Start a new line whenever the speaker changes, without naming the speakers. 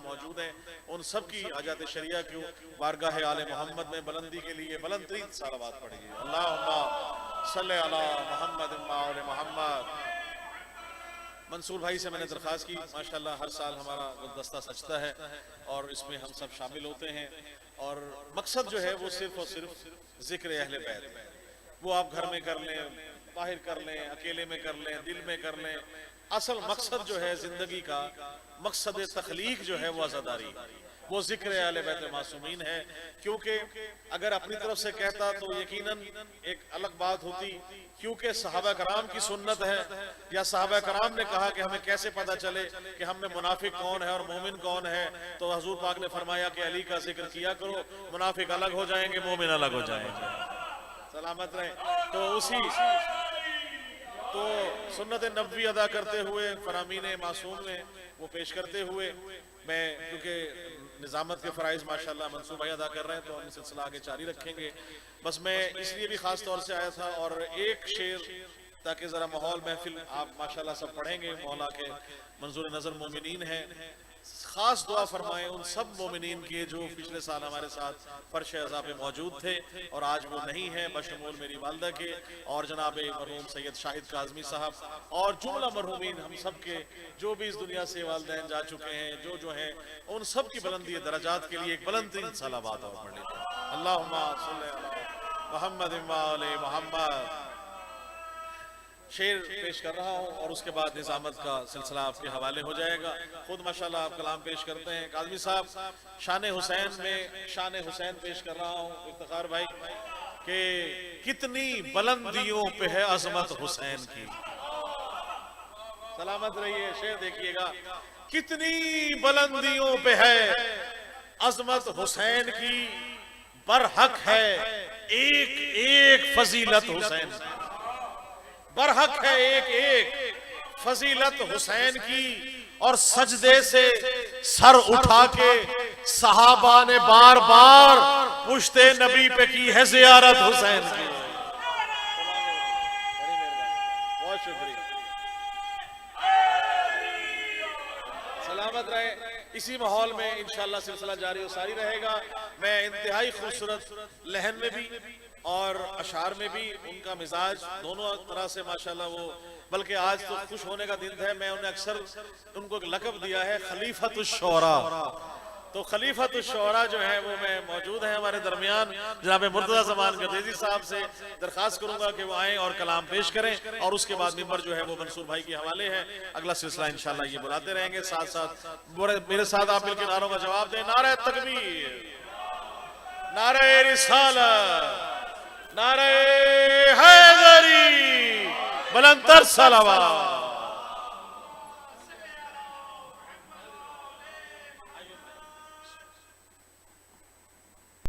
मौजूद हैं, उन सब की हजत शरिया को बारगाह आले मोहम्मद में बुलंदी के लिए बुलंद तरीन सलावत पढ़िए। अल्लाहुम्मा सल्ले अला मोहम्मद व आले मोहम्मद। मंसूर भाई से मैंने दरख्वास्त की, माशाल्लाह हर साल हमारा गुलदस्ता सजता है और इसमें हम सब शामिल होते हैं और मकसद जो है वो सिर्फ और सिर्फ जिक्र अहले बैत, वो आप घर में कर लें, बाहर कर लें, अकेले में कर लें, दिल में कर लें, असल मकसद जो है जिंदगी का मकसद तखलीक जो है वो आज़ादारी, वो जिक्र अहले बैत मासूमीन है। क्योंकि अगर अपनी तरफ से कहता तो यकीनन एक अलग बात होती, क्योंकि सहाबा कराम की सुन्नत है या सहाबा कराम ने कहा कि हमें कैसे पता चले कि हम में मुनाफिक कौन है और मोमिन कौन है, तो हुजूर पाक ने फरमाया कि अली का जिक्र किया करो, मुनाफिक अलग हो जाएंगे, मोमिन अलग हो जाएंगे, सलामत रहे। तो उसी तो सुन्नत नबवी अदा करते हुए फरामीन मासूम ने वो पेश करते हुए मैं, क्योंकि निजामत के फ़राइज़ माशाल्लाह मंसूर भाई अदा कर रहे हैं तो हम सिलसिला आगे जारी रखेंगे। बस मैं इसलिए भी ख़ास तौर से आया था और एक शेर ताकि ज़रा माहौल महफिल आप माशाल्लाह सब पढ़ेंगे, मौला के मंजूर नज़र मोमिनीन हैं, खास दुआ फरमाएं उन सब मोमिनीन की जो पिछले साल हमारे साथ फर्श अज़ा पे मौजूद थे और आज वो नहीं है, बशमूल मेरी वालदा के और जनाब मरहूम सैयद शाहिद काज़मी साहब और जुमला मरहूमीन हम सब के जो भी इस दुनिया से वालिदैन जा चुके हैं, जो हैं उन सब की बुलंदी दरजात के लिए एक बुलंद तरीन सलावत और पढ़ लीजिए। अल्लाहुम्मा सल्ली अला मुहम्मद व आले मोहम्मद। शेर पेश कर रहा हूँ और उसके बाद निजामत का सिलसिला आपके हवाले हो जाएगा। खुद माशाल्लाह आप कलाम पेश करते हैं। काज़मी साहब शान हुसैन में शान हुसैन पेश कर रहा हूँ इफ्तिखार भाई कि कितनी बुलंदियों पे है अजमत हुसैन की, सलामत रहिए। शेर देखिएगा, कितनी बुलंदियों पे है अजमत हुसैन की, बरहक है एक एक फजीलत हुसैन की, बरहक है एक एक फजीलत हुसैन की। और सजदे से सर उठा के सहाबा ने बार बार पुश्ते नबी पे की है ज़ियारत हुसैन की। बहुत शुक्रिया, सलामत रहे। इसी माहौल में इंशाअल्लाह सिलसिला जारी और सारी रहेगा। मैं इंतहाई खूबसूरत लहन में भी और अशार में भी उनका मिजाज दोनों तरह से माशाल्लाह वो, बल्कि आज तो खुश होने का दिन है। मैं उन्हें अक्सर उनको एक लक़ब दिया है खलीफतुश्शोरा, तो खलीफतुश्शोरा जो है वो मैं मौजूद है हमारे दरमियान। जनाब मुर्तज़ा ज़मान गदेज़ी साहब से दरख्वास्त करूंगा कि वो आएँ और कलाम पेश करें और उसके बाद मिंबर जो है वो मंसूर भाई के हवाले है। अगला सिलसिला इंशाअल्लाह ये बुलाते रहेंगे। साथ साथ मेरे साथ आप मिलकर नारों का जवाब दें। नारे तकबीर, नारे रिसालत, नारे हैदरी, बुलंदतर सलावत।